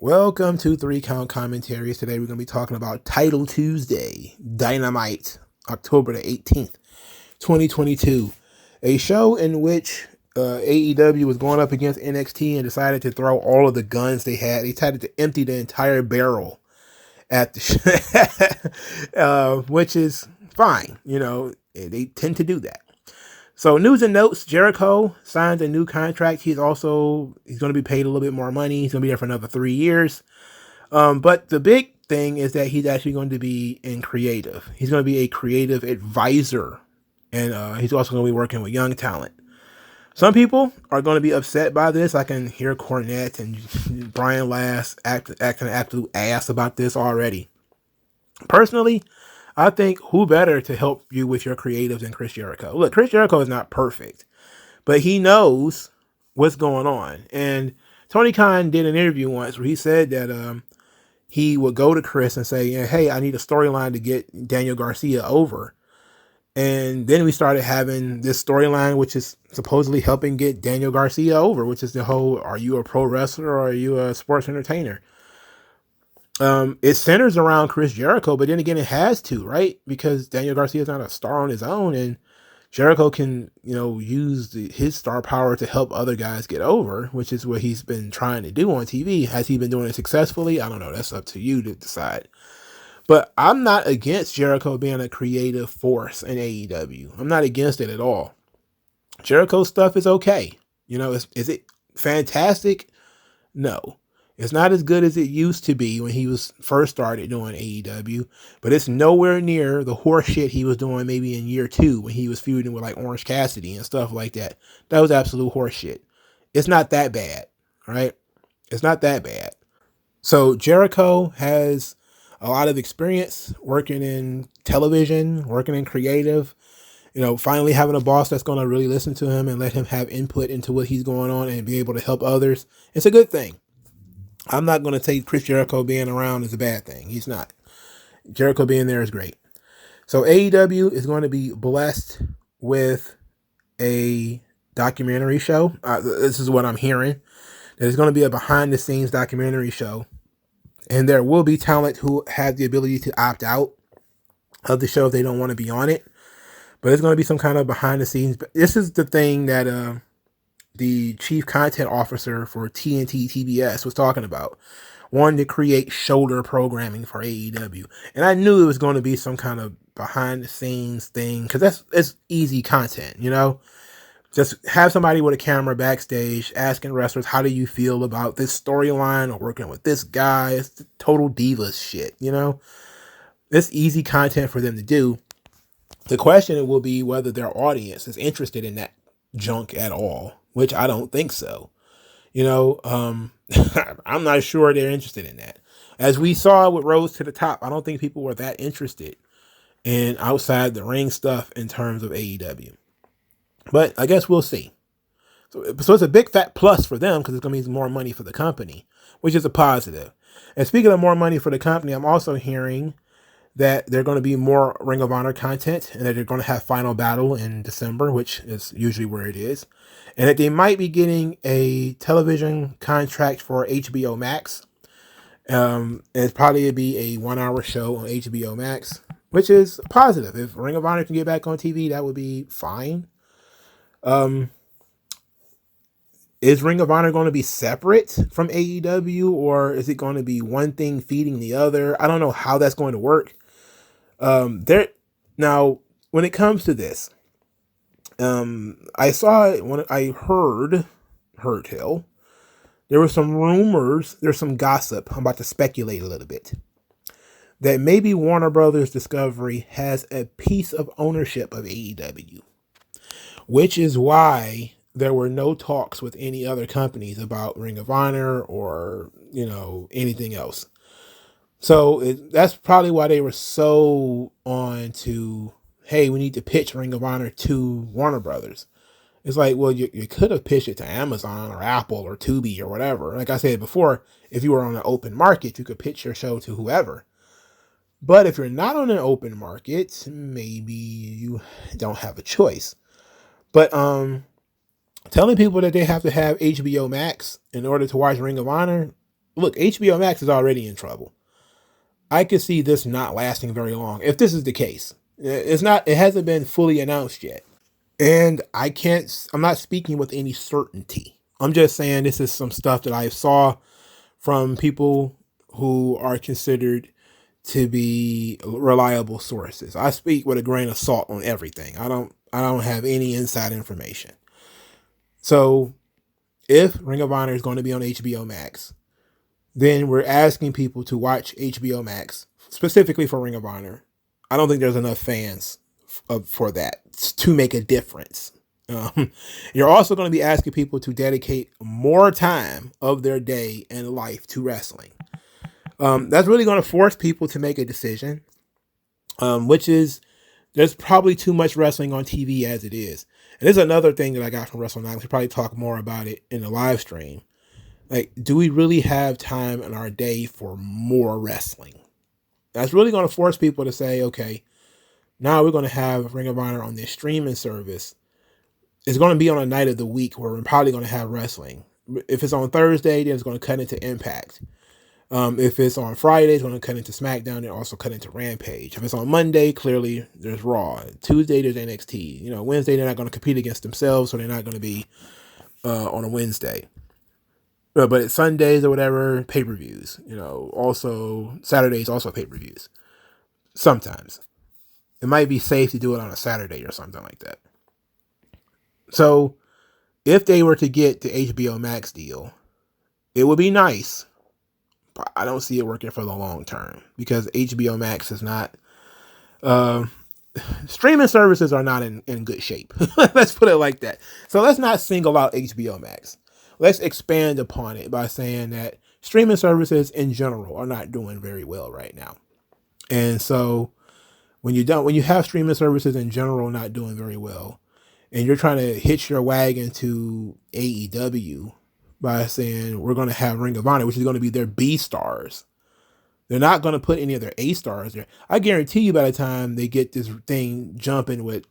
Welcome to 3 Count Commentaries. Today we're going to be talking about Title Tuesday, Dynamite, October the 18th, 2022. A show in which AEW was going up against NXT and decided to throw all of the guns they had. They decided to empty the entire barrel at the which is fine. You know, they tend to do that. So news and notes, Jericho signs a new contract. He's going to be paid a little bit more money. He's going to be there for another 3 years. But the big thing is that he's actually going to be in creative. He's going to be a creative advisor. And he's also going to be working with young talent. Some people are going to be upset by this. I can hear Cornette and Brian Last acting an absolute ass about this already. Personally, I think who better to help you with your creatives than Chris Jericho? Look, Chris Jericho is not perfect, but he knows what's going on. And Tony Khan did an interview once where he said that he would go to Chris and say, hey, I need a storyline to get Daniel Garcia over. And then we started having this storyline, which is supposedly helping get Daniel Garcia over, which is the whole, are you a pro wrestler or are you a sports entertainer? It centers around Chris Jericho, but then again, it has to, right? Because Daniel Garcia is not a star on his own, and Jericho can, use his star power to help other guys get over, which is what he's been trying to do on TV. Has he been doing it successfully? I don't know. That's up to you to decide. But I'm not against Jericho being a creative force in AEW. I'm not against it at all. Jericho's stuff is okay. Is it fantastic? No. It's not as good as it used to be when he was first started doing AEW, but it's nowhere near the horse shit he was doing maybe in year 2 when he was feuding with like Orange Cassidy and stuff like that. That was absolute horse shit. It's not that bad, right? It's not that bad. So Jericho has a lot of experience working in television, working in creative, finally having a boss that's going to really listen to him and let him have input into what he's going on and be able to help others. It's a good thing. I'm not going to say Chris Jericho being around is a bad thing. He's not. Jericho being there is great. So AEW is going to be blessed with a documentary show. This is what I'm hearing. There's going to be a behind-the-scenes documentary show. And there will be talent who have the ability to opt out of the show if they don't want to be on it. But it's going to be some kind of behind-the-scenes. This is the thing that the chief content officer for TNT TBS was talking about, wanting to create shoulder programming for AEW. And I knew it was going to be some kind of behind the scenes thing, because it's easy content, just have somebody with a camera backstage asking wrestlers, how do you feel about this storyline or working with this guy? It's total divas shit, It's easy content for them to do. The question will be whether their audience is interested in that junk at all, which I don't think so. I'm not sure they're interested in that. As we saw with Rose to the Top, I don't think people were that interested in outside the ring stuff in terms of AEW. But I guess we'll see. So it's a big fat plus for them because it's going to be more money for the company, which is a positive. And speaking of more money for the company, I'm also hearing that they're going to be more Ring of Honor content and that they're going to have Final Battle in December, which is usually where it is. And that they might be getting a television contract for HBO Max. And it's probably be a 1-hour show on HBO Max, which is positive. If Ring of Honor can get back on TV, that would be fine. Is Ring of Honor going to be separate from AEW, or is it going to be one thing feeding the other? I don't know how that's going to work. Now, when it comes to this, I saw it when I heard Hill. There were some rumors, there's some gossip. I'm about to speculate a little bit that maybe Warner Brothers Discovery has a piece of ownership of AEW, which is why there were no talks with any other companies about Ring of Honor or, anything else. So that's probably why they were so on to, hey, we need to pitch Ring of Honor to Warner Brothers. It's like, well, you could have pitched it to Amazon or Apple or Tubi or whatever. Like I said before, if you were on an open market, you could pitch your show to whoever. But if you're not on an open market, maybe you don't have a choice. But telling people that they have to have HBO Max in order to watch Ring of Honor, look, HBO Max is already in trouble. I could see this not lasting very long if this is the case. It hasn't been fully announced yet. And I'm not speaking with any certainty. I'm just saying this is some stuff that I saw from people who are considered to be reliable sources. I speak with a grain of salt on everything. I don't have any inside information. So if Ring of Honor is going to be on HBO Max, then we're asking people to watch HBO Max specifically for Ring of Honor. I don't think there's enough fans for that to make a difference. You're also going to be asking people to dedicate more time of their day and life to wrestling. That's really going to force people to make a decision, which is there's probably too much wrestling on TV as it is. And there's another thing that I got from Wrestle Night. We'll probably talk more about it in the live stream. Like, do we really have time in our day for more wrestling? That's really going to force people to say, okay, now we're going to have Ring of Honor on this streaming service. It's going to be on a night of the week where we're probably going to have wrestling. If it's on Thursday, then it's going to cut into Impact. If it's on Friday, it's going to cut into SmackDown and also cut into Rampage. If it's on Monday, clearly there's Raw. Tuesday, there's NXT. Wednesday, they're not going to compete against themselves, so they're not going to be on a Wednesday. But it's Sundays or whatever, pay-per-views. Also Saturdays, also pay-per-views. Sometimes. It might be safe to do it on a Saturday or something like that. So, if they were to get the HBO Max deal, it would be nice, but I don't see it working for the long term because HBO Max is not, streaming services are not in good shape. Let's put it like that. So let's not single out HBO Max. Let's expand upon it by saying that streaming services in general are not doing very well right now. And so when you have streaming services in general not doing very well, and you're trying to hitch your wagon to AEW by saying we're going to have Ring of Honor, which is going to be their B stars. They're not going to put any of their A stars there. I guarantee you by the time they get this thing jumping with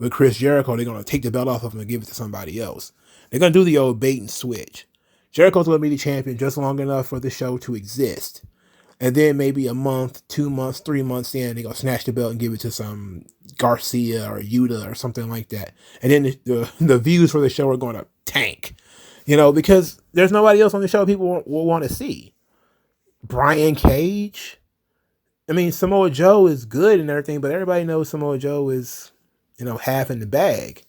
Chris Jericho, they're going to take the belt off of him and give it to somebody else. They're going to do the old bait and switch. Jericho's going to be the champion just long enough for the show to exist. And then maybe a month, 2 months, 3 months in, they're going to snatch the belt and give it to some Garcia or Yuta or something like that. And then the views for the show are going to tank. Because there's nobody else on the show people will want to see. Brian Cage. I mean, Samoa Joe is good and everything, but everybody knows Samoa Joe is, half in the bag.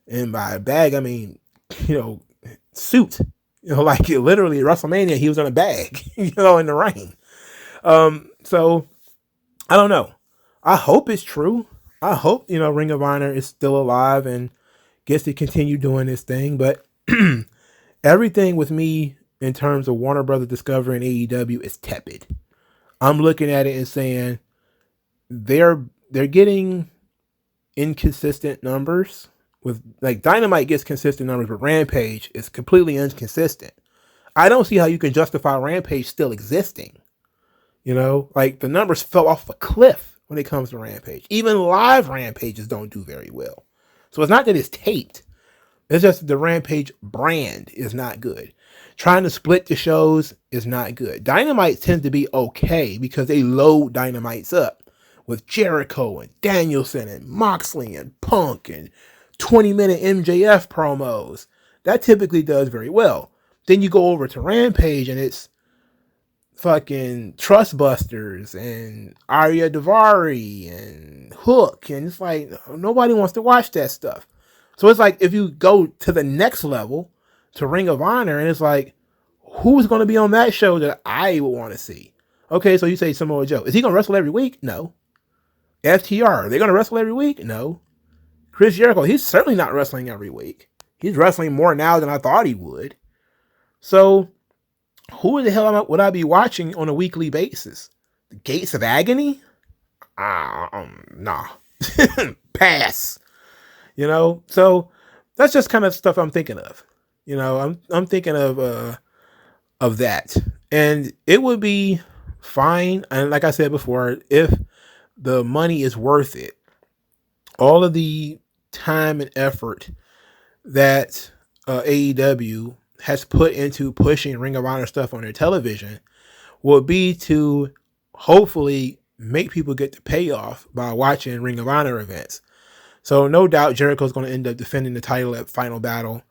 And by bag, I mean, suit. Like literally at WrestleMania, he was in a bag, in the ring. So I don't know. I hope it's true. I hope, Ring of Honor is still alive and gets to continue doing this thing. But everything with me in terms of Warner Brothers Discovery and AEW is tepid. I'm looking at it and saying they're getting inconsistent numbers. With like Dynamite gets consistent numbers, but Rampage is completely inconsistent. I don't see how you can justify Rampage still existing. Like the numbers fell off a cliff when it comes to Rampage. Even live Rampages don't do very well. So it's not that it's taped. It's just the Rampage brand is not good. Trying to split the shows is not good. Dynamite tends to be okay because they load Dynamites up with Jericho and Danielson and Moxley and Punk and 20-minute MJF promos. That typically does very well. Then you go over to Rampage and it's fucking Trustbusters and Arya Daivari and Hook. And it's like, nobody wants to watch that stuff. So it's like, if you go to the next level to Ring of Honor and it's like, who's going to be on that show that I would want to see? Okay, so you say Samoa Joe. Is he going to wrestle every week? No. FTR, are they going to wrestle every week? No. Chris Jericho, he's certainly not wrestling every week. He's wrestling more now than I thought he would. So, who the hell would I be watching on a weekly basis? The Gates of Agony? Nah. Pass. So that's just kind of stuff I'm thinking of. I'm thinking of that. And it would be fine. And like I said before, if the money is worth it, all of the time and effort that AEW has put into pushing Ring of Honor stuff on their television will be to hopefully make people get the payoff by watching Ring of Honor events. So no doubt Jericho's going to end up defending the title at Final Battle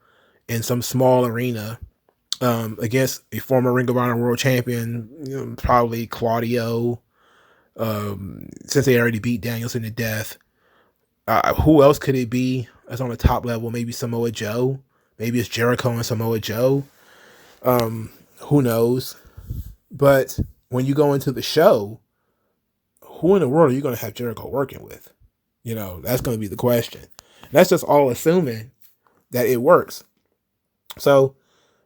in some small arena against a former Ring of Honor World Champion, probably Claudio, since they already beat Danielson to death. Who else could it be that's on the top level? Maybe Samoa Joe. Maybe it's Jericho and Samoa Joe. Who knows? But when you go into the show, who in the world are you going to have Jericho working with? That's going to be the question. That's just all assuming that it works. So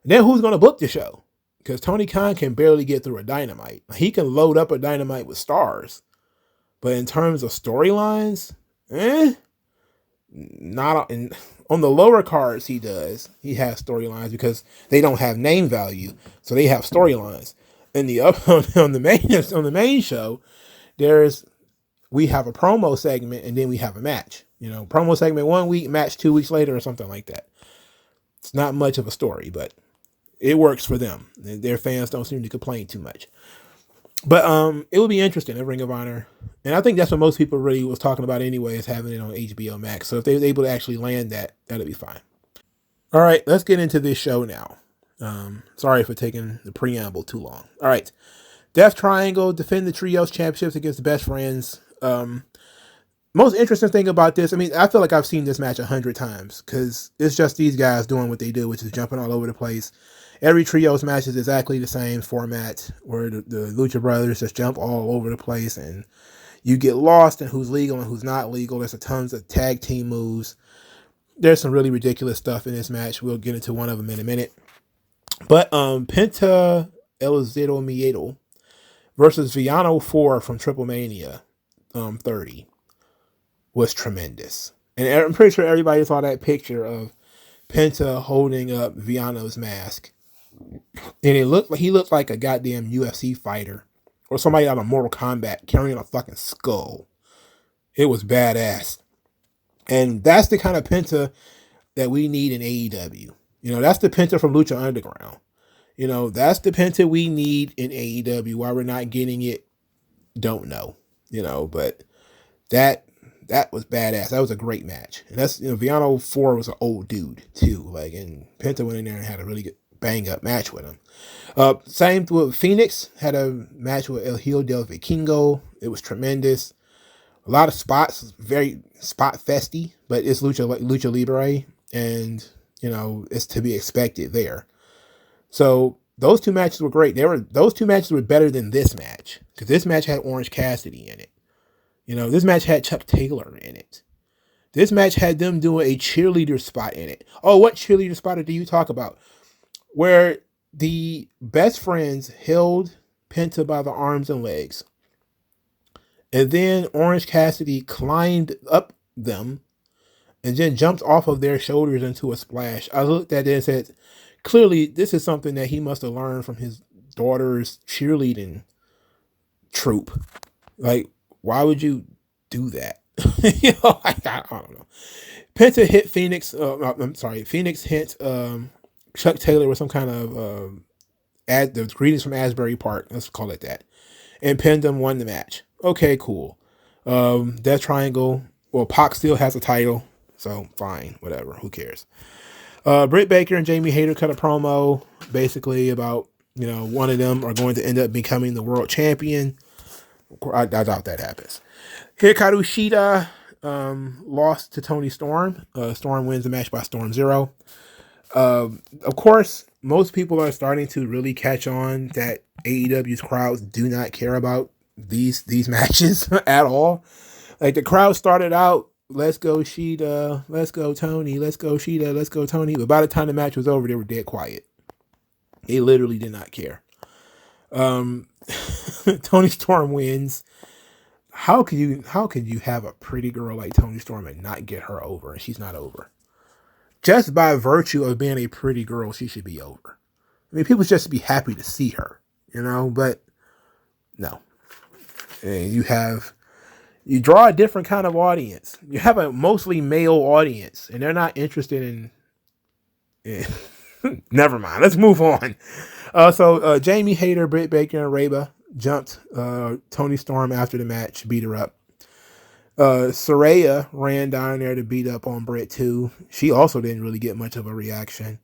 then who's going to book the show? Because Tony Khan can barely get through a Dynamite. He can load up a Dynamite with stars. But in terms of storylines, not on the lower cards he does. He has storylines because they don't have name value. So they have storylines. And on the main show, we have a promo segment and then we have a match. Promo segment 1 week, match 2 weeks later or something like that. It's not much of a story, but it works for them. Their fans don't seem to complain too much. But it will be interesting at Ring of Honor. And I think that's what most people really was talking about anyway, is having it on HBO Max. So if they're able to actually land that, that'll be fine. All right, let's get into this show now. Sorry for taking the preamble too long. All right. Death Triangle defend the Trios Championships against the Best Friends. Most interesting thing about this, I feel like I've seen this match 100 times because it's just these guys doing what they do, which is jumping all over the place. Every Trios match is exactly the same format where the Lucha Brothers just jump all over the place and you get lost in who's legal and who's not legal. There's a tons of tag team moves. There's some really ridiculous stuff in this match. We'll get into one of them in a minute. But Penta El Zero Miedo versus Villano 4 from Triple Mania 30 was tremendous. And I'm pretty sure everybody saw that picture of Penta holding up Villano's mask. And he looked like a goddamn UFC fighter or somebody out of Mortal Kombat carrying a fucking skull. It was badass. And that's the kind of Penta that we need in AEW. That's the Penta from Lucha Underground. That's the Penta we need in AEW. Why we're not getting it, don't know. But that was badass. That was a great match. And that's, Villano 4 was an old dude too. And Penta went in there and had a really good bang up match with him. Same with Phoenix, had a match with El Hijo del Vikingo. It was tremendous. A lot of spots, very spot festy, but it's Lucha Libre, and it's to be expected there. So those two matches were great. Those two matches were better than this match because this match had Orange Cassidy in it. This match had Chuck Taylor in it. This match had them doing a cheerleader spot in it. Oh, what cheerleader spot do you talk about? Where the Best Friends held Penta by the arms and legs. And then Orange Cassidy climbed up them and then jumped off of their shoulders into a splash. I looked at it and said, clearly this is something that he must have learned from his daughter's cheerleading troupe. Why would you do that? I don't know. Penta hit Phoenix. Phoenix hit Chuck Taylor with some kind of the greetings from Asbury Park. Let's call it that. And pinned him, won the match. Okay, cool. Death Triangle. Well, Pac still has a title, so fine, whatever. Who cares? Britt Baker and Jamie Hayter cut a promo basically about one of them are going to end up becoming the world champion. I doubt that happens. Hikaru Shida lost to Tony Storm. Storm wins the match by Storm Zero. Of course, most people are starting to really catch on that AEW's crowds do not care about these matches at all. The crowd started out, let's go Shida, let's go Tony, let's go Shida, let's go Tony. But by the time the match was over, they were dead quiet. They literally did not care. Tony Storm wins. How could you have a pretty girl like Tony Storm and not get her over? And she's not over. Just by virtue of being a pretty girl, she should be over. People just be happy to see her, but no. And you draw a different kind of audience. You have a mostly male audience, and they're not interested in Never mind. Let's move on. So Jamie Hayter, Britt Baker, and Reba jumped Toni Storm after the match, beat her up. Saraya ran down there to beat up on Britt too. She also didn't really get much of a reaction.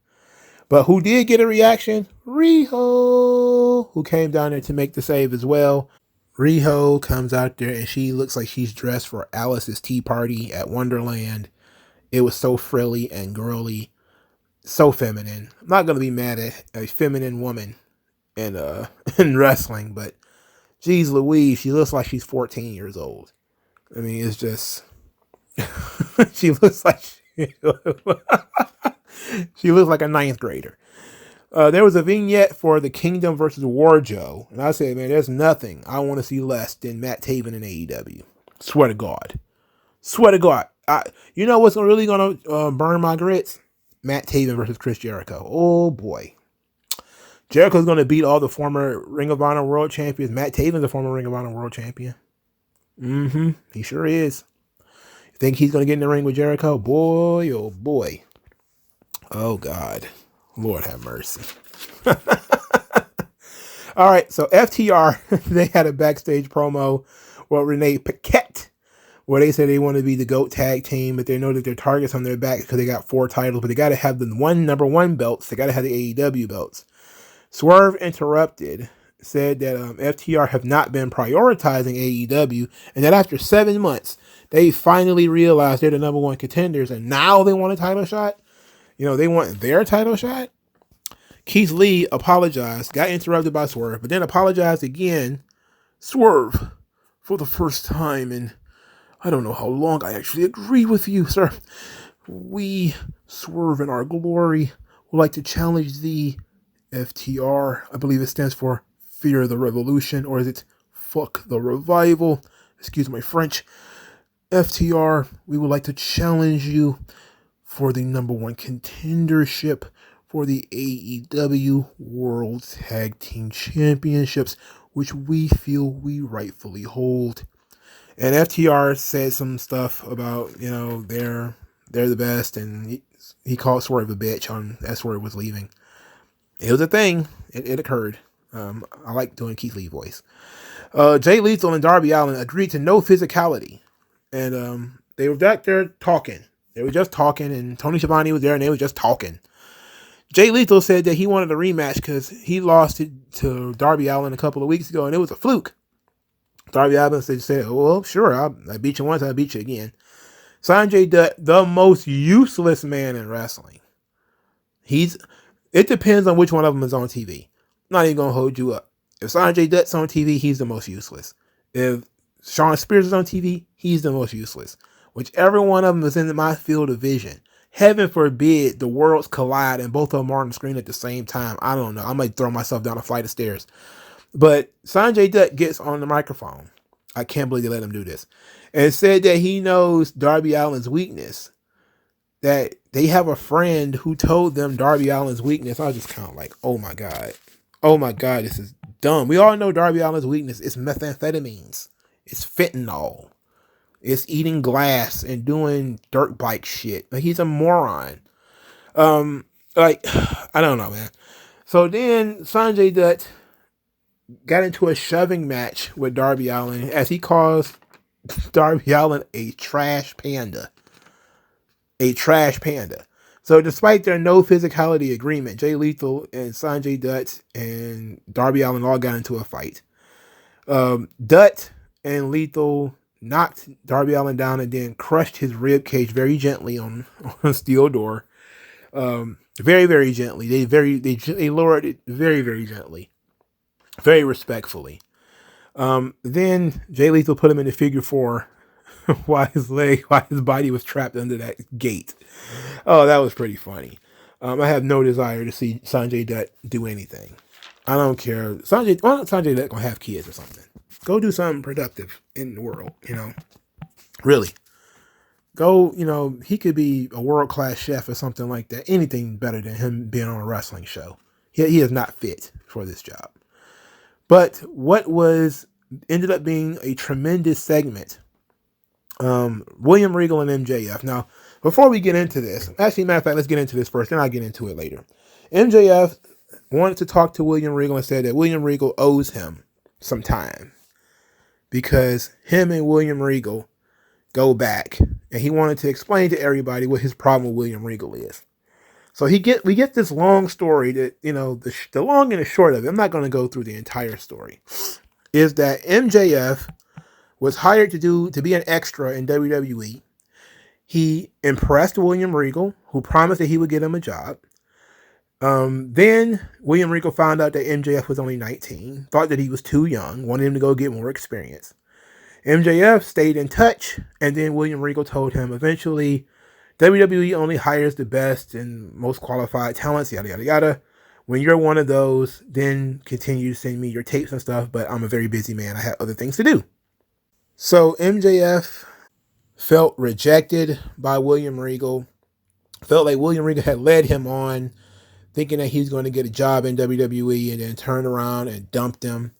But who did get a reaction? Riho, who came down there to make the save as well. Riho comes out there and she looks like she's dressed for Alice's tea party at Wonderland. It was so frilly and girly, so feminine. I'm not gonna be mad at a feminine woman in in wrestling, but geez Louise, she looks like she's 14 years old. I mean, it's just she looks like she looks like a ninth grader. There was a vignette for the Kingdom versus Warjo, and I said, man, there's nothing I want to see less than Matt Taven in AEW. Swear to God. Swear to God. You know what's really going to burn my grits? Matt Taven versus Chris Jericho. Oh, boy. Jericho's going to beat all the former Ring of Honor World Champions. Matt Taven's a former Ring of Honor World Champion. He sure is. You think he's going to get in the ring with Jericho? Boy, oh, boy. Oh, God. Lord have mercy. All right, so FTR, they had a backstage promo with Renee Paquette, where they said they want to be the GOAT tag team, but they know that their target's on their back because they got 4 titles, but they got to have the number one belts. They got to have the AEW belts. Swerve Interrupted said that FTR have not been prioritizing AEW, and that after 7 months, they finally realized they're the number one contenders, and now they want a title shot. You know, they want their title shot. Keith Lee apologized, got interrupted by Swerve, but then apologized again. Swerve, for the first time in I don't know how long, I actually agree with you, sir. We, Swerve in our glory, would like to challenge the FTR. I believe it stands for Fear the Revolution, or is it Fuck the Revival? Excuse my French. FTR, we would like to challenge you for the number one contendership for the AEW World Tag Team Championships, which we feel we rightfully hold. And FTR said some stuff about, you know, they're the best, and he called Swerve a bitch as Swerve was leaving. It was a thing. It occurred. I like doing Keith Lee voice. Jay Lethal and Darby Allin agreed to no physicality, and they were back there talking. They were just talking, and Tony Schiavone was there, and they were just talking. Jay Lethal said that he wanted a rematch because he lost to Darby Allin a couple of weeks ago, and it was a fluke. Darby Allin said, well, sure, I beat you once, I'll beat you again. Sanjay Dutt, the most useless man in wrestling. It depends on which one of them is on TV. I'm not even going to hold you up. If Sanjay Dutt's on TV, he's the most useless. If Shawn Spears is on TV, he's the most useless. Whichever one of them is in my field of vision. Heaven forbid the worlds collide and both of them are on the screen at the same time. I don't know. I might throw myself down a flight of stairs. But Sanjay Dutt gets on the microphone. I can't believe they let him do this. And said that he knows Darby Allin's weakness. That they have a friend who told them Darby Allin's weakness. I was just kind of like, oh my God. Oh my God, this is dumb. We all know Darby Allin's weakness is methamphetamines. It's fentanyl. It's eating glass and doing dirt bike shit. Like, he's a moron. I don't know, man. So then Sanjay Dutt got into a shoving match with Darby Allin as he calls Darby Allin a trash panda. A trash panda. So despite their no physicality agreement, Jay Lethal and Sanjay Dutt and Darby Allin all got into a fight. Dutt and Lethal knocked Darby Allin down and then crushed his rib cage very gently on a steel door. Very, very gently. They lowered it very, very gently. Very respectfully. Then Jay Lethal put him in the figure 4 while his body was trapped under that gate. Oh, that was pretty funny. I have no desire to see Sanjay Dutt do anything. I don't care. Sanjay Dutt gonna have kids or something. Go do something productive in the world, you know. Really. Go, you know, he could be a world-class chef or something like that. Anything better than him being on a wrestling show. He is not fit for this job. But what ended up being a tremendous segment, William Regal and MJF. Now, before we get into this, actually, matter of fact, let's get into this first, then I'll get into it later. MJF wanted to talk to William Regal and said that William Regal owes him some time because him and William Regal go back, and he wanted to explain to everybody what his problem with William Regal is. So we get this long story that, you know, the long and the short of it, I'm not going to go through the entire story, is that MJF was hired to be an extra in WWE. He impressed William Regal, who promised that he would get him a job. Then William Regal found out that MJF was only 19, thought that he was too young, wanted him to go get more experience. MJF stayed in touch, and then William Regal told him eventually WWE only hires the best and most qualified talents, yada, yada, yada. When you're one of those, then continue to send me your tapes and stuff, but I'm a very busy man. I have other things to do. So MJF felt rejected by William Regal, felt like William Regal had led him on, thinking that he was going to get a job in WWE, and then turned around and dumped him.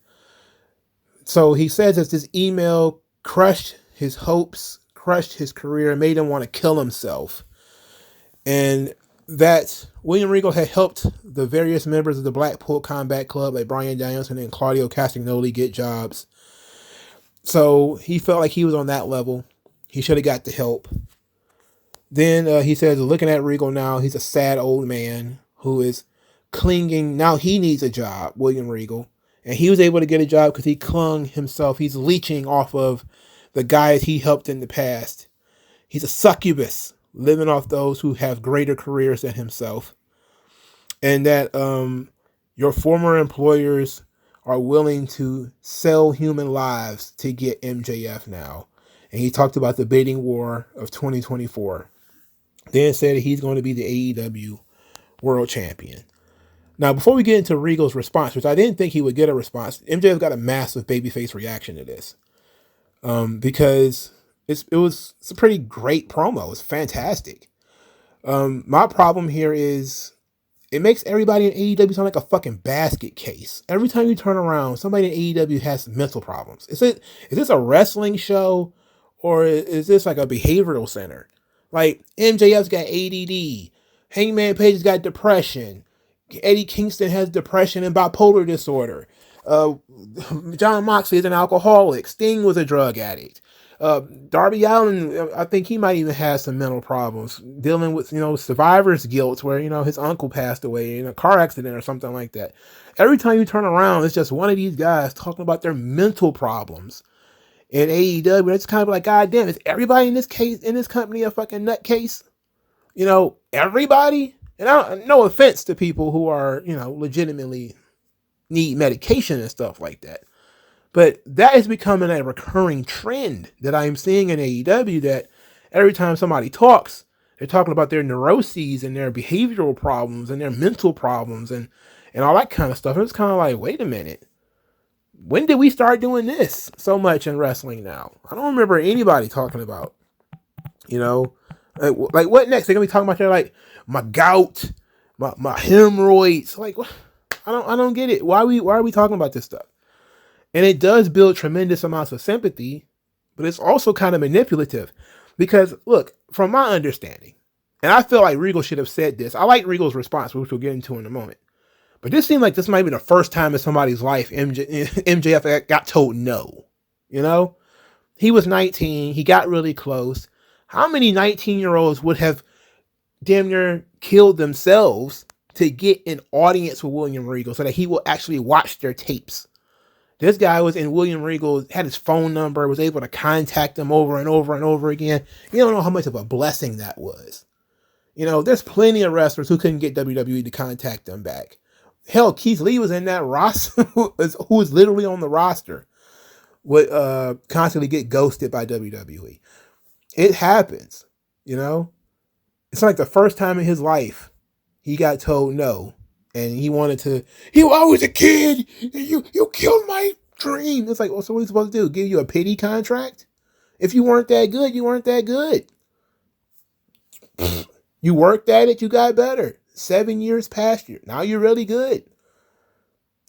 So he says that this email crushed his hopes, crushed his career, made him want to kill himself. And that William Regal had helped the various members of the Blackpool Combat Club, like Bryan Danielson and Claudio Castagnoli, get jobs. So he felt like he was on that level. He should have got the help. Then he says, looking at Regal now, he's a sad old man who is clinging. Now he needs a job, William Regal. And he was able to get a job because he clung himself. He's leeching off of the guys he helped in the past. He's a succubus, living off those who have greater careers than himself. And that your former employers are willing to sell human lives to get MJF now. And he talked about the bidding war of 2024. Then said that he's going to be the AEW World Champion. Now, before we get into Regal's response, which I didn't think he would get a response, MJF got a massive babyface reaction to this. Because it's a pretty great promo. It's fantastic. My problem here is it makes everybody in AEW sound like a fucking basket case. Every time you turn around, somebody in AEW has mental problems. Is this a wrestling show, or is this like a behavioral center? Like, MJF's got ADD. Hangman Page has got depression. Eddie Kingston has depression and bipolar disorder. John Moxley is an alcoholic. Sting was a drug addict. Darby Allin, I think he might even have some mental problems, dealing with, survivor's guilt, where, his uncle passed away in a car accident or something like that. Every time you turn around, it's just one of these guys talking about their mental problems. In AEW, it's kind of like, God damn, is everybody in this company a fucking nutcase? Everybody? And no offense to people who are, legitimately need medication and stuff like that. But that is becoming a recurring trend that I'm seeing in AEW, that every time somebody talks, they're talking about their neuroses and their behavioral problems and their mental problems and all that kind of stuff. And it's kind of like, wait a minute. When did we start doing this so much in wrestling now? I don't remember anybody talking about, like what next? They're going to be talking about like my gout, my hemorrhoids. Like, what? I don't get it. Why are we talking about this stuff? And it does build tremendous amounts of sympathy, but it's also kind of manipulative because, look, from my understanding, and I feel like Regal should have said this. I like Regal's response, which we'll get into in a moment. But this seemed like this might be the first time in somebody's life MJF got told no. He was 19. He got really close. How many 19-year-olds would have damn near killed themselves to get an audience with William Regal so that he will actually watch their tapes? This guy was in William Regal, had his phone number, was able to contact him over and over and over again. You don't know how much of a blessing that was. There's plenty of wrestlers who couldn't get WWE to contact them back. Hell, Keith Lee was in that roster, who was literally on the roster, would constantly get ghosted by WWE. It happens, It's like the first time in his life he got told no. And he wanted to, I was a kid, you killed my dream. It's like, well, so what are you supposed to do? Give you a pity contract? If you weren't that good, you weren't that good. You worked at it, you got better. 7 years past you. Now you're really good.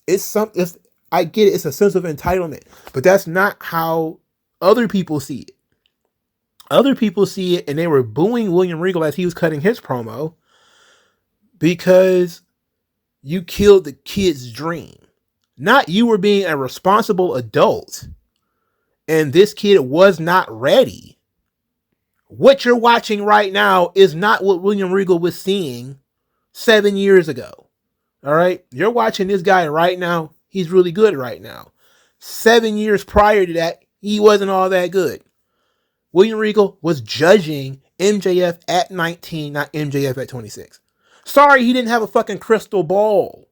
I get it, it's a sense of entitlement. But that's not how other people see it. Other people see it, and they were booing William Regal as he was cutting his promo because you killed the kid's dream. Not you were being a responsible adult and this kid was not ready. What you're watching right now is not what William Regal was seeing 7 years ago. All right? You're watching this guy right now. He's really good right now. 7 years prior to that, he wasn't all that good. William Regal was judging MJF at 19, not MJF at 26. Sorry, he didn't have a fucking crystal ball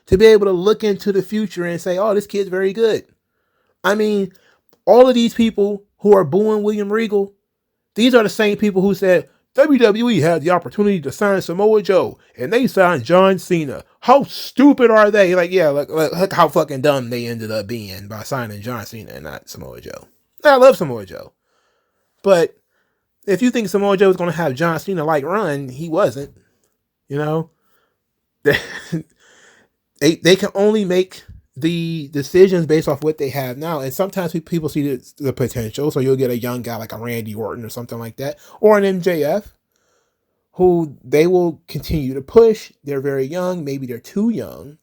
to be able to look into the future and say, oh, this kid's very good. I mean, all of these people who are booing William Regal, these are the same people who said WWE had the opportunity to sign Samoa Joe and they signed John Cena. How stupid are they? Like, yeah, look how fucking dumb they ended up being by signing John Cena and not Samoa Joe. I love Samoa Joe. But if you think Samoa Joe was going to have John Cena-like run, he wasn't. You know? They can only make the decisions based off what they have now. And sometimes people see the potential. So you'll get a young guy like a Randy Orton or something like that. Or an MJF who they will continue to push. They're very young. Maybe they're too young.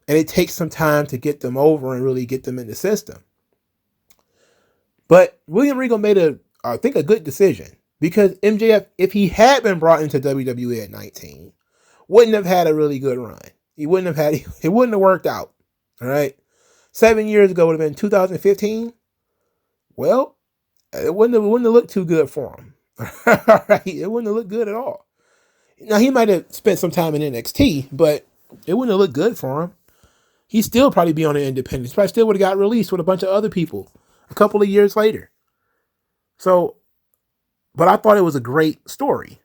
And it takes some time to get them over and really get them in the system. But William Regal made I think a good decision. Because MJF, if he had been brought into WWE at 19, wouldn't have had a really good run. It wouldn't have worked out. All right. 7 years ago would have been 2015. Well, it wouldn't have looked too good for him. All right. It wouldn't have looked good at all. Now, he might have spent some time in NXT, but it wouldn't have looked good for him. He'd still probably be on an independent. He probably still would have got released with a bunch of other people a couple of years later. So, but I thought it was a great story.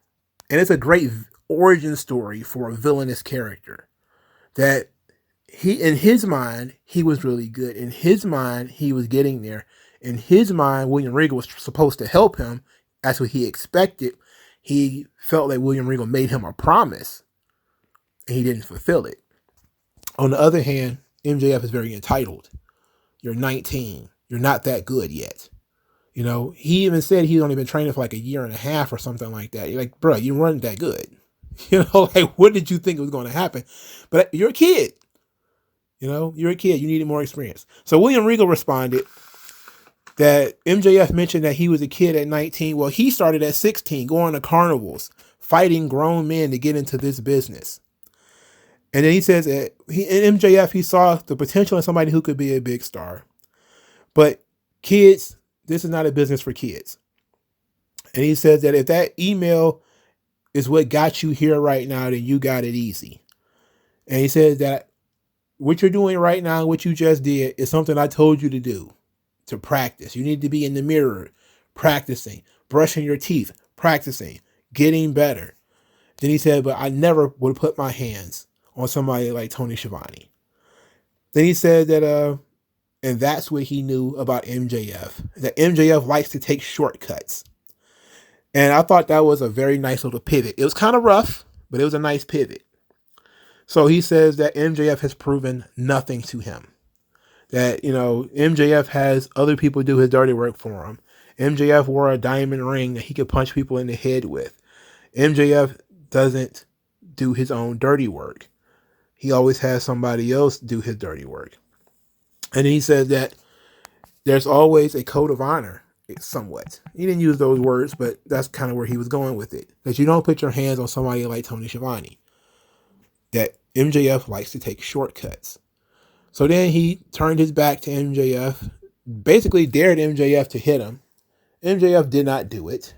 And it's a great origin story for a villainous character. That in his mind, he was really good. In his mind, he was getting there. In his mind, William Regal was supposed to help him. That's what he expected. He felt like William Regal made him a promise, and he didn't fulfill it. On the other hand, MJF is very entitled. You're 19. You're not that good yet. You know, he even said he'd only been training for like a year and a half or something like that. You're like, bro, you weren't that good. You know, like, what did you think was going to happen? But you're a kid. You know, you're a kid. You needed more experience. So William Regal responded that MJF mentioned that he was a kid at 19. Well, he started at 16, going to carnivals, fighting grown men to get into this business. And then he says that in MJF, he saw the potential in somebody who could be a big star. But kids, this is not a business for kids. And he says that if that email is what got you here right now, then you got it easy. And he says that what you're doing right now, what you just did, is something I told you to do, to practice. You need to be in the mirror, practicing, brushing your teeth, practicing, getting better. Then he said, but I never would put my hands on somebody like Tony Schiavone. Then he said that, and that's what he knew about MJF, that MJF likes to take shortcuts. And I thought that was a very nice little pivot. It was kind of rough, but it was a nice pivot. So he says that MJF has proven nothing to him. That, you know, MJF has other people do his dirty work for him. MJF wore a diamond ring that he could punch people in the head with. MJF doesn't do his own dirty work. He always has somebody else do his dirty work. And he says that there's always a code of honor, somewhat. He didn't use those words, but that's kind of where he was going with it. That you don't put your hands on somebody like Tony Schiavone. That MJF likes to take shortcuts. So then he turned his back to MJF, basically dared MJF to hit him. MJF did not do it.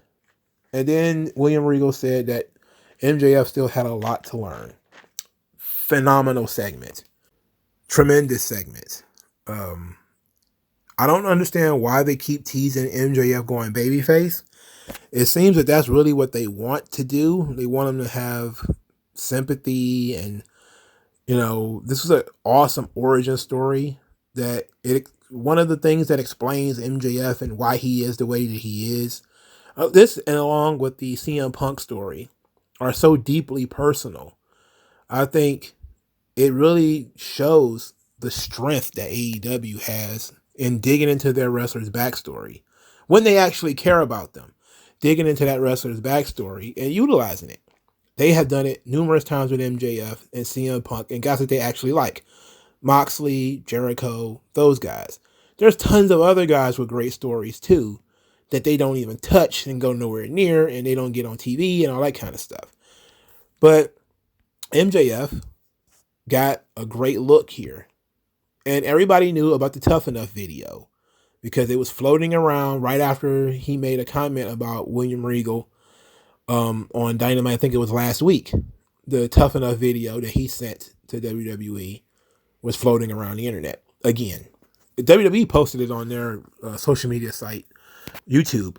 And then William Regal said that MJF still had a lot to learn. Phenomenal segment. Tremendous segment. I don't understand why they keep teasing MJF going babyface. It seems that that's really what they want to do. They want him to have sympathy, and you know, this was an awesome origin story. That one of the things that explains MJF and why he is the way that he is. This, and along with the CM Punk story, are so deeply personal. I think it really shows the strength that AEW has in digging into their wrestlers' backstory when they actually care about them, digging into that wrestler's backstory and utilizing it. They have done it numerous times with MJF and CM Punk and guys that they actually like. Moxley, Jericho, those guys. There's tons of other guys with great stories too that they don't even touch and go nowhere near, and they don't get on TV and all that kind of stuff. But MJF got a great look here. And everybody knew about the Tough Enough video because it was floating around right after he made a comment about William Regal on Dynamite. I think it was last week. The Tough Enough video that he sent to WWE was floating around the internet again. WWE posted it on their social media site, YouTube,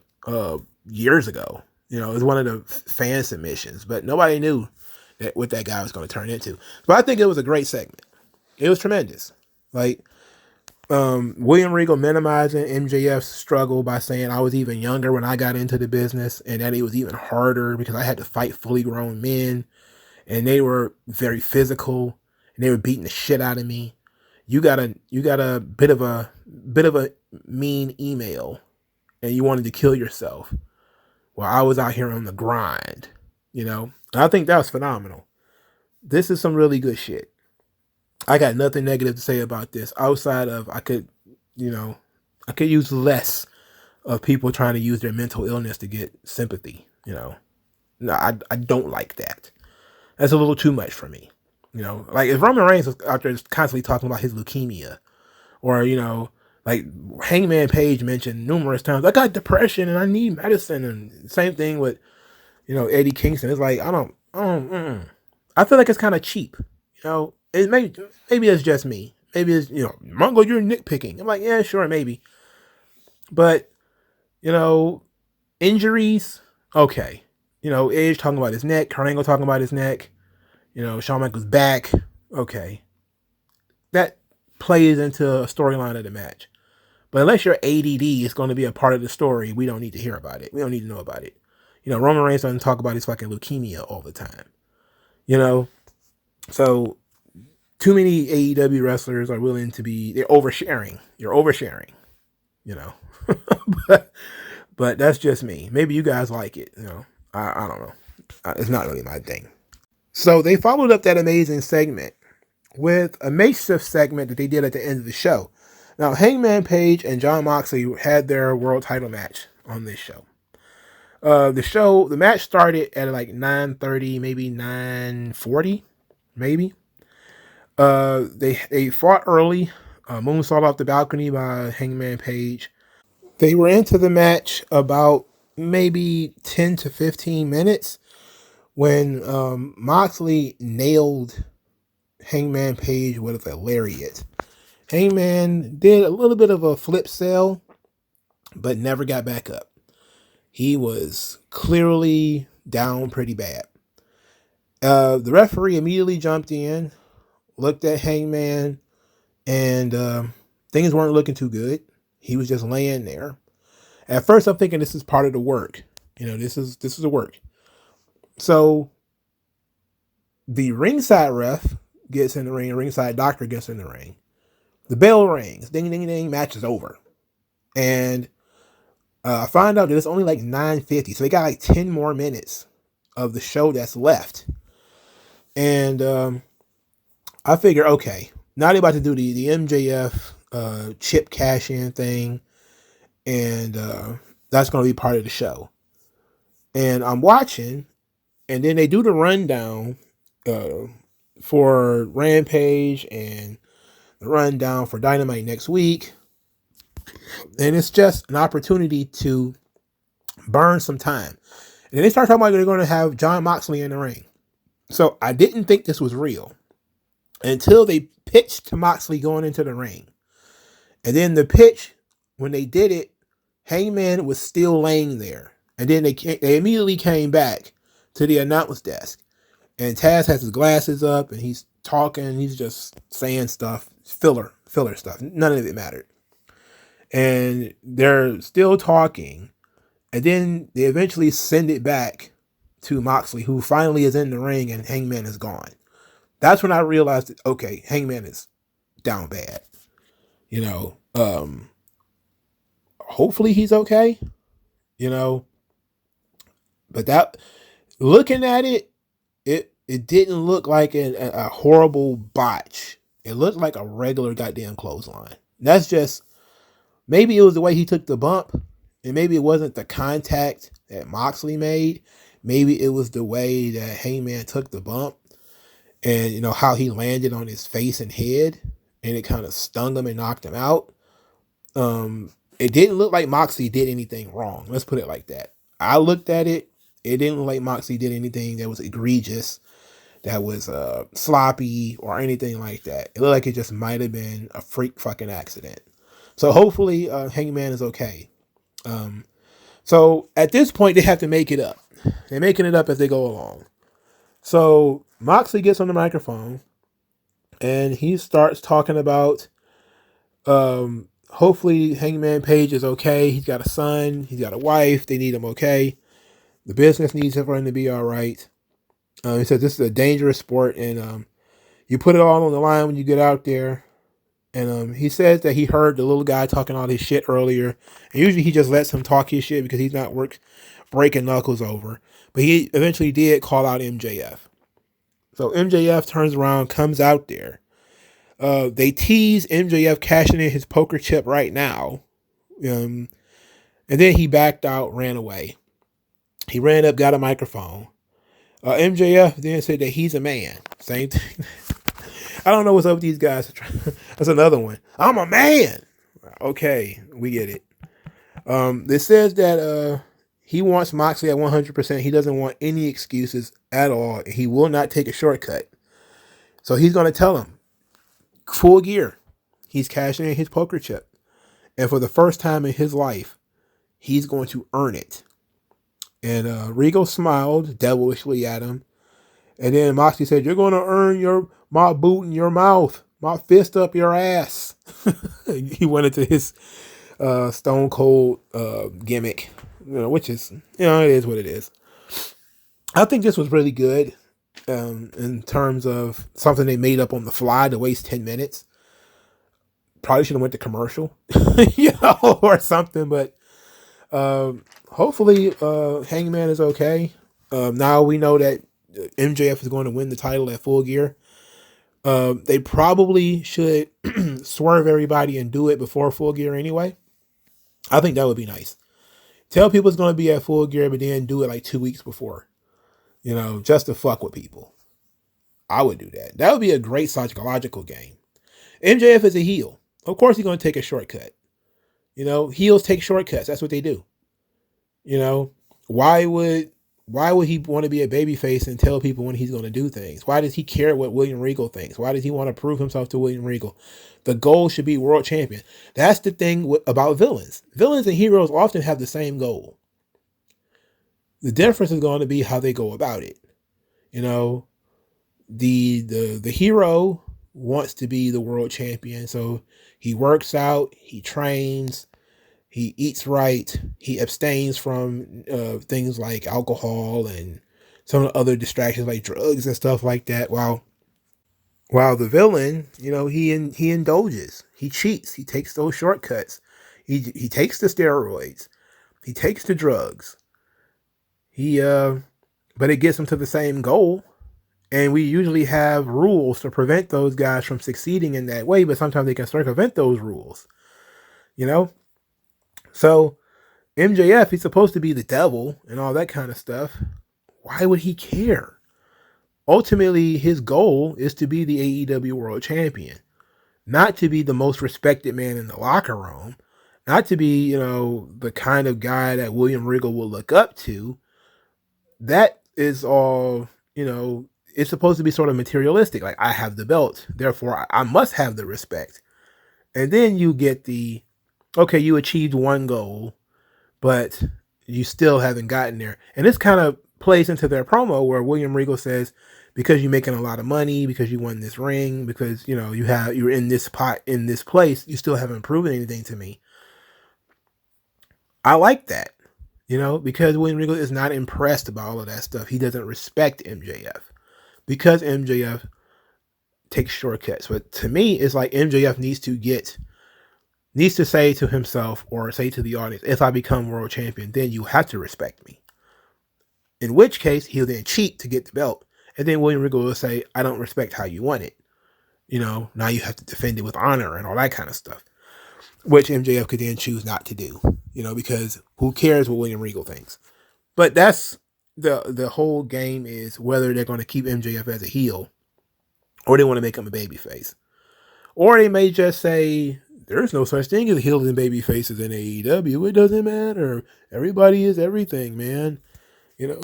years ago. You know, it was one of the fan submissions, but nobody knew that what that guy was going to turn into. But I think it was a great segment. It was tremendous. Like, William Regal minimizing MJF's struggle by saying I was even younger when I got into the business and that it was even harder because I had to fight fully grown men and they were very physical and they were beating the shit out of me. You got a bit of a mean email and you wanted to kill yourself while I was out here on the grind, you know? And I think that was phenomenal. This is some really good shit. I got nothing negative to say about this outside of I could use less of people trying to use their mental illness to get sympathy, you know. No, I don't like that. That's a little too much for me. You know, like if Roman Reigns was out there constantly talking about his leukemia, or, you know, like Hangman Page mentioned numerous times, I got depression and I need medicine, and same thing with, you know, Eddie Kingston. It's like, I feel like it's kind of cheap, you know. It maybe it's just me. Maybe it's, you know, Mongo, you're nitpicking. I'm like, yeah, sure, maybe. But, you know, injuries, okay. You know, Edge talking about his neck, Kurt Angle talking about his neck, you know, Shawn Michaels back, okay. That plays into a storyline of the match. But unless your ADD is going to be a part of the story, we don't need to hear about it. We don't need to know about it. You know, Roman Reigns doesn't talk about his fucking leukemia all the time. You know? So, too many AEW wrestlers are willing to be, they're oversharing. You're oversharing, you know. but that's just me. Maybe you guys like it, you know. I don't know. It's not really my thing. So they followed up that amazing segment with a makeshift segment that they did at the end of the show. Now, Hangman Page and Jon Moxley had their world title match on this show. The match started at like 9:30, maybe 9:40, maybe. They fought early. Moonsault off the balcony by Hangman Page. They were into the match about maybe 10 to 15 minutes when Moxley nailed Hangman Page with a lariat. Hangman did a little bit of a flip sell, but never got back up. He was clearly down pretty bad. The referee immediately jumped in, looked at Hangman, and things weren't looking too good. He was just laying there. At first, I'm thinking this is part of the work. You know, this is the work. So the ringside ref gets in the ring, ringside doctor gets in the ring. The bell rings, ding, ding, ding, match is over. And I find out that it's only like 9:50, so they got like 10 more minutes of the show that's left. And I figure, okay, now they're about to do the MJF chip cash in thing, and that's going to be part of the show. And I'm watching, and then they do the rundown for Rampage and the rundown for Dynamite next week. And it's just an opportunity to burn some time. And then they start talking about they're going to have Jon Moxley in the ring. So I didn't think this was real until they pitched to Moxley going into the ring. And then the pitch, when they did it, Hangman was still laying there. And then they immediately came back to the announce desk. And Taz has his glasses up and he's talking. He's just saying stuff, filler stuff. None of it mattered. And they're still talking. And then they eventually send it back to Moxley, who finally is in the ring and Hangman is gone. That's when I realized that, okay, Hangman is down bad. You know, hopefully he's okay. You know, but that, looking at it, it didn't look like a horrible botch. It looked like a regular goddamn clothesline. That's just, maybe it was the way he took the bump, and maybe it wasn't the contact that Moxley made. Maybe it was the way that Hangman took the bump, and how he landed on his face and head, and it kind of stung him and knocked him out. It didn't look like Moxley did anything wrong. Let's put it like that. I looked at it. It didn't look like Moxley did anything that was egregious, that was sloppy, or anything like that. It looked like it just might have been a freak fucking accident. So hopefully Hangman is okay. So at this point, they have to make it up. They're making it up as they go along. So Moxley gets on the microphone, and he starts talking about hopefully Hangman Page is okay. He's got a son. He's got a wife. They need him okay. The business needs him for him to be all right. He says this is a dangerous sport, and you put it all on the line when you get out there. And he says that he heard the little guy talking all his shit earlier. And usually he just lets him talk his shit because he's not breaking knuckles over. But he eventually did call out MJF. So MJF turns around, comes out there. They tease MJF cashing in his poker chip right now. And then he backed out, ran away. He ran up, got a microphone. MJF then said that he's a man. Same thing. I don't know what's up with these guys. That's another one. I'm a man. Okay, we get it. It says that he wants Moxley at 100%. He doesn't want any excuses at all. He will not take a shortcut. So he's going to tell him, full gear, he's cashing in his poker chip. And for the first time in his life, he's going to earn it. And Regal smiled devilishly at him. And then Moxley said, you're going to earn my boot in your mouth, my fist up your ass. He went into his Stone Cold gimmick, which is, it is what it is. I think this was really good in terms of something they made up on the fly to waste 10 minutes. Probably should have went to commercial, or something. But hopefully Hangman is okay. Now we know that MJF is going to win the title at Full Gear. They probably should swerve everybody and do it before Full Gear anyway. I think that would be nice. Tell people it's going to be at Full Gear, but then do it like 2 weeks before. Just to fuck with people. I would do that. That would be a great psychological game. MJF is a heel. Of course he's going to take a shortcut. Heels take shortcuts. That's what they do. Why would he want to be a babyface and tell people when he's going to do things? Why does he care what William Regal thinks? Why does he want to prove himself to William Regal? The goal should be world champion. That's the thing about villains. Villains and heroes often have the same goal. The difference is going to be how they go about it. The hero wants to be the world champion, so he works out, he trains, he eats right, he abstains from things like alcohol and some other distractions like drugs and stuff like that. While the villain, he indulges, he cheats, he takes those shortcuts, he takes the steroids, he takes the drugs. But it gets him to the same goal. And we usually have rules to prevent those guys from succeeding in that way, but sometimes they can circumvent those rules. So MJF, he's supposed to be the devil and all that kind of stuff. Why would he care? Ultimately, his goal is to be the AEW World Champion, not to be the most respected man in the locker room, not to be, the kind of guy that William Regal will look up to. That is all, it's supposed to be sort of materialistic. Like, I have the belt, therefore I must have the respect. And then you get okay, you achieved one goal, but you still haven't gotten there. And this kind of plays into their promo where William Regal says, because you're making a lot of money, because you won this ring, because, you're in this pot, in this place, you still haven't proven anything to me. I like that, because William Regal is not impressed by all of that stuff. He doesn't respect MJF because MJF takes shortcuts. But to me, it's like MJF needs to say to himself or say to the audience, if I become world champion, then you have to respect me. In which case, he'll then cheat to get the belt And then William Regal will say, I don't respect how you won it. Now you have to defend it with honor and all that kind of stuff, which MJF could then choose not to do, because who cares what William Regal thinks? But that's the whole game, is whether they're going to keep MJF as a heel or they want to make him a babyface. Or they may just say, there's no such thing as heels and baby faces in AEW. It doesn't matter. Everybody is everything, man.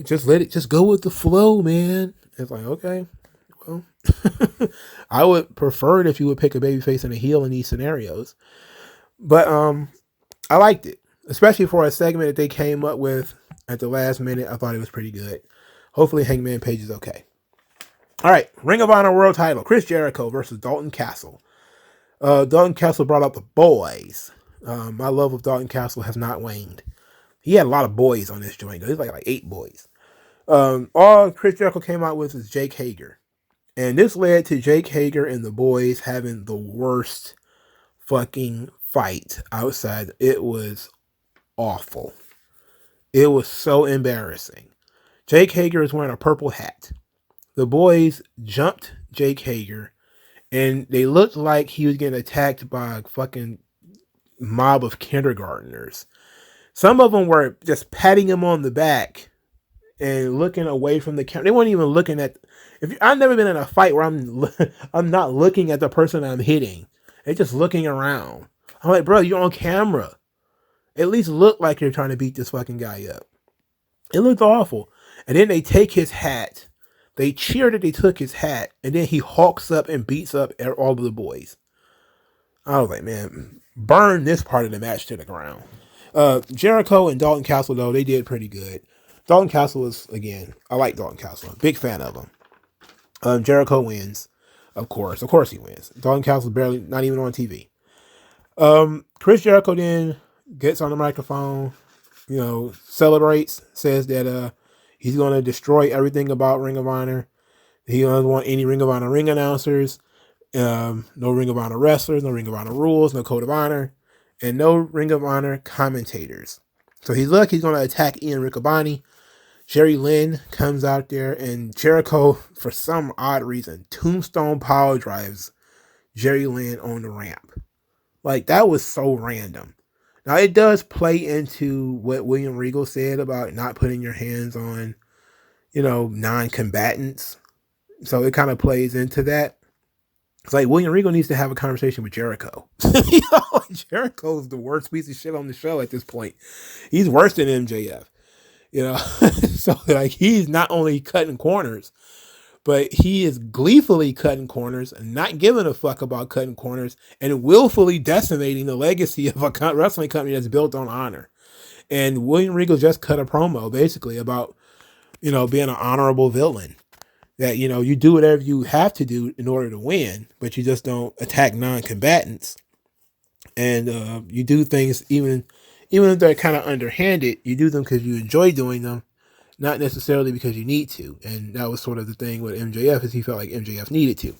Just go with the flow, man. It's like, okay, well, I would prefer it if you would pick a baby face and a heel in these scenarios. But I liked it, especially for a segment that they came up with at the last minute. I thought it was pretty good. Hopefully Hangman Page is okay. All right, Ring of Honor World Title, Chris Jericho versus Dalton Castle. Dalton Castle brought out the boys. My love of Dalton Castle has not waned. He had a lot of boys on this joint. There's like 8 boys. All Chris Jericho came out with is Jake Hager. And this led to Jake Hager and the boys having the worst fucking fight outside. It was awful. It was so embarrassing. Jake Hager is wearing a purple hat. The boys jumped Jake Hager, and they looked like he was getting attacked by a fucking mob of kindergartners. Some of them were just patting him on the back and looking away from the camera. They weren't even looking at. I've never been in a fight where I'm not looking at the person I'm hitting. They're just looking around. I'm like, bro, you're on camera. At least look like you're trying to beat this fucking guy up. It looked awful. And then they take his hat. They cheer that they took his hat, and then he hawks up and beats up all of the boys. I was like, man, burn this part of the match to the ground. Jericho and Dalton Castle, though, they did pretty good. Dalton Castle is, again, I like Dalton Castle. Big fan of him. Jericho wins, of course. Of course he wins. Dalton Castle barely, not even on TV. Chris Jericho then gets on the microphone, celebrates, says that he's going to destroy everything about Ring of Honor. He doesn't want any Ring of Honor ring announcers, no Ring of Honor wrestlers, no Ring of Honor rules, no Code of Honor, and no Ring of Honor commentators. So he's going to attack Ian Riccaboni. Jerry Lynn comes out there, and Jericho, for some odd reason, tombstone power drives Jerry Lynn on the ramp. Like, that was so random. Now, it does play into what William Regal said about not putting your hands on, non-combatants. So it kind of plays into that. It's like William Regal needs to have a conversation with Jericho. Jericho's the worst piece of shit on the show at this point. He's worse than MJF. So like, he's not only cutting corners, but he is gleefully cutting corners and not giving a fuck about cutting corners and willfully decimating the legacy of a wrestling company that's built on honor. And William Regal just cut a promo basically about, being an honorable villain. That, you do whatever you have to do in order to win, but you just don't attack non-combatants. And you do things, even if they're kind of underhanded, you do them because you enjoy doing them, not necessarily because you need to. And that was sort of the thing with MJF, is he felt like MJF needed to.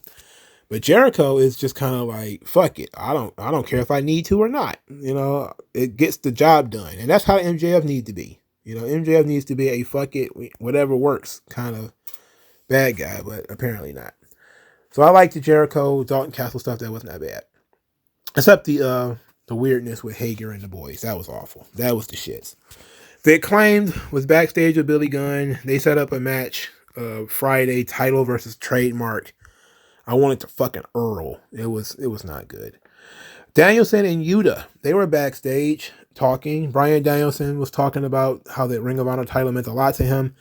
But Jericho is just kind of like, fuck it. I don't care if I need to or not. It gets the job done. And that's how MJF needs to be. MJF needs to be a fuck it, whatever works kind of bad guy, but apparently not. So I like the Jericho, Dalton Castle stuff. That wasn't that bad. Except the weirdness with Hager and the boys. That was awful. That was the shits. The Acclaimed was backstage with Billy Gunn. They set up a match Friday, title versus trademark. I wanted to fucking Earl. It was not good. Danielson and Yuta, they were backstage talking. Bryan Danielson was talking about how the Ring of Honor title meant a lot to him.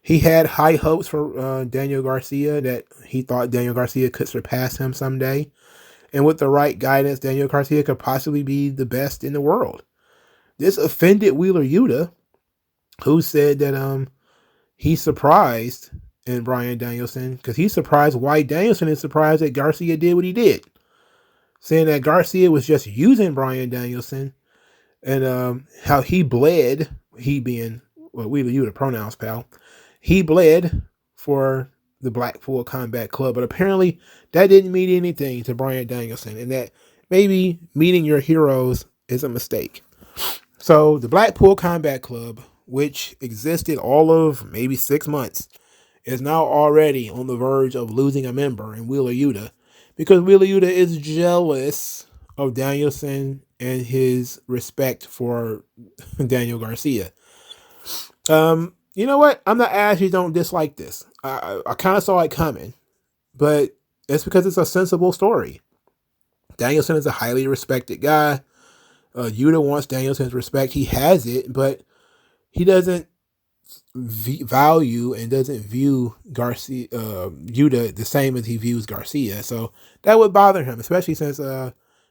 He had high hopes for Daniel Garcia, that he thought Daniel Garcia could surpass him someday. And with the right guidance, Daniel Garcia could possibly be the best in the world. This offended Wheeler Yuta, who said that he's surprised in Bryan Danielson, because he's surprised why Danielson is surprised that Garcia did what he did. Saying that Garcia was just using Bryan Danielson, and how he bled, he being, Wheeler Yuta, pronouns, pal. He bled for the Blackpool Combat Club, but apparently that didn't mean anything to Bryan Danielson, and that maybe meeting your heroes is a mistake. So the Blackpool Combat Club, which existed all of maybe 6 months, is now already on the verge of losing a member in Wheeler Yuta because Wheeler Yuta is jealous of Danielson and his respect for Daniel Garcia. You know what? I'm not asking you don't dislike this. I kind of saw it coming, but it's because it's a sensible story. Danielson is a highly respected guy. Yuta wants Danielson's respect. He has it, but he doesn't value and doesn't view Garcia, Yuta the same as he views Garcia. So that would bother him, especially since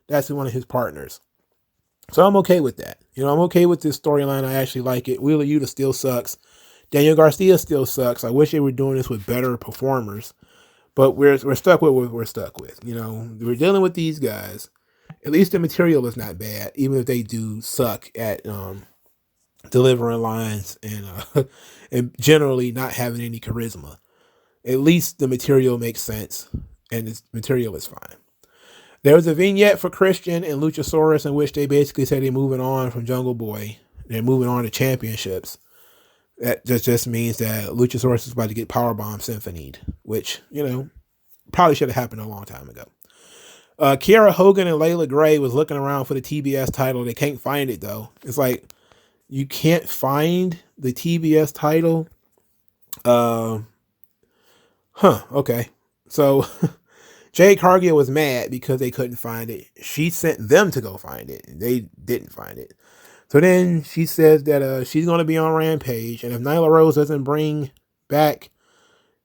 that's one of his partners. So I'm okay with that. I'm okay with this storyline. I actually like it. Wheeler Yuta still sucks. Daniel Garcia still sucks. I wish they were doing this with better performers, but we're stuck with what we're stuck with. We're dealing with these guys. At least the material is not bad, even if they do suck at delivering lines and generally not having any charisma. At least the material makes sense, and the material is fine. There was a vignette for Christian and Luchasaurus in which they basically said they're moving on from Jungle Boy. They're moving on to championships. That just means that Luchasaurus is about to get Powerbomb symphonied, which, probably should have happened a long time ago. Kiera Hogan and Layla Gray was looking around for the TBS title. They can't find it, though. It's like, you can't find the TBS title? Okay. So, Jade Cargill was mad because they couldn't find it. She sent them to go find it. They didn't find it. So then she says that she's going to be on Rampage. And if Nyla Rose doesn't bring back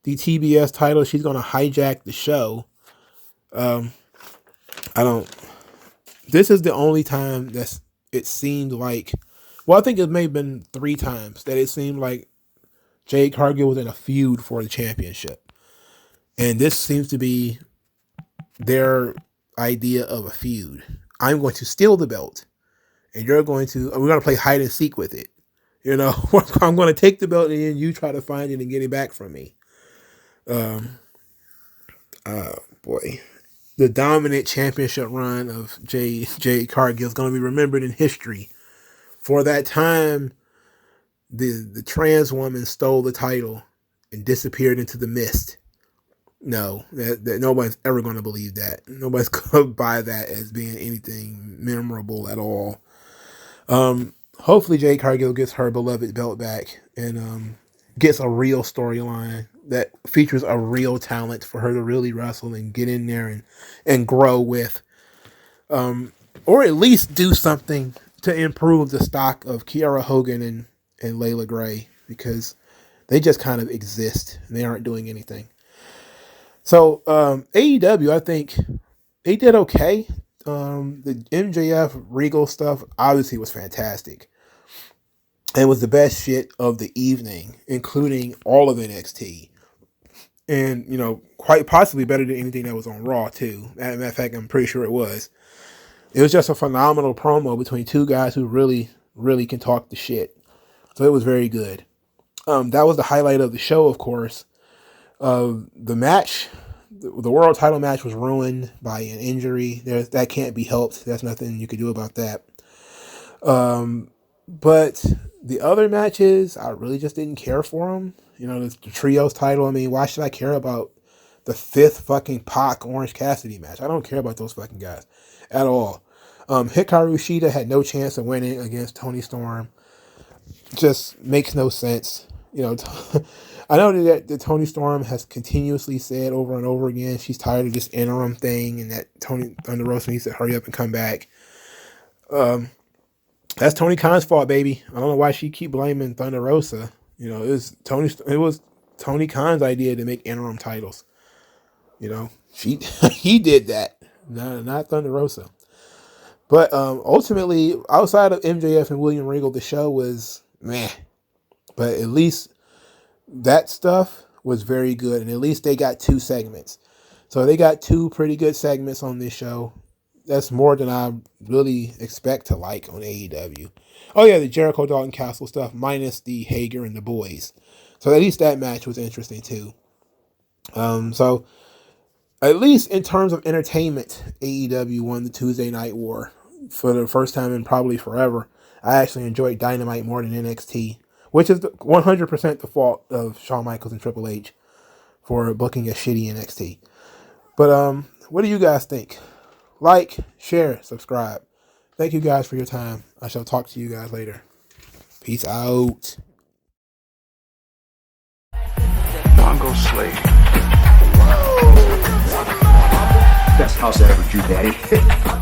the TBS title, she's going to hijack the show. This is the only time that it seemed like, well, I think it may have been 3 times that it seemed like Jade Cargill was in a feud for the championship. And this seems to be their idea of a feud. I'm going to steal the belt, and we're going to play hide and seek with it. I'm going to take the belt, and then you try to find it and get it back from me. Boy. The dominant championship run of Jade Cargill is going to be remembered in history. For that time, the trans woman stole the title and disappeared into the mist. No, that nobody's ever going to believe that. Nobody's going to buy that as being anything memorable at all. Hopefully Jade Cargill gets her beloved belt back and gets a real storyline that features a real talent for her to really wrestle and get in there and grow with. Or at least do something to improve the stock of Kiera Hogan and Layla Gray, because they just kind of exist and they aren't doing anything. So AEW, I think they did okay. The MJF Regal stuff obviously was fantastic. And was the best shit of the evening, including all of NXT. And, quite possibly better than anything that was on Raw, too. As a matter of fact, I'm pretty sure it was. It was just a phenomenal promo between 2 guys who really, really can talk the shit. So it was very good. That was the highlight of the show, of course. The match, the world title match, was ruined by an injury. That can't be helped. There's nothing you could do about that. But the other matches, I really just didn't care for them. The trios title, I mean, why should I care about the 5th fucking Pac Orange Cassidy match? I don't care about those fucking guys at all. Hikaru Shida had no chance of winning against Toni Storm. Just makes no sense. I know that Toni Storm has continuously said over and over again she's tired of this interim thing and that Thunder Rosa needs to hurry up and come back. That's Tony Khan's fault, baby. I don't know why she keep blaming Thunder Rosa. It was Tony Khan's idea to make interim titles. He did that, not Thunder Rosa. But ultimately, outside of MJF and William Regal, the show was meh. But at least that stuff was very good, and at least they got 2 segments. So they got 2 pretty good segments on this show. That's more than I really expect to like on AEW. Oh yeah, the Jericho Dalton Castle stuff, minus the Hager and the boys. So at least that match was interesting too. So at least in terms of entertainment, AEW won the Tuesday Night War for the first time in probably forever. I actually enjoyed Dynamite more than NXT. which is 100% the fault of Shawn Michaels and Triple H for booking a shitty NXT. But what do you guys think? Like, share, subscribe. Thank you guys for your time. I shall talk to you guys later. Peace out. MagMongoSlade. Best house I ever drew, Daddy.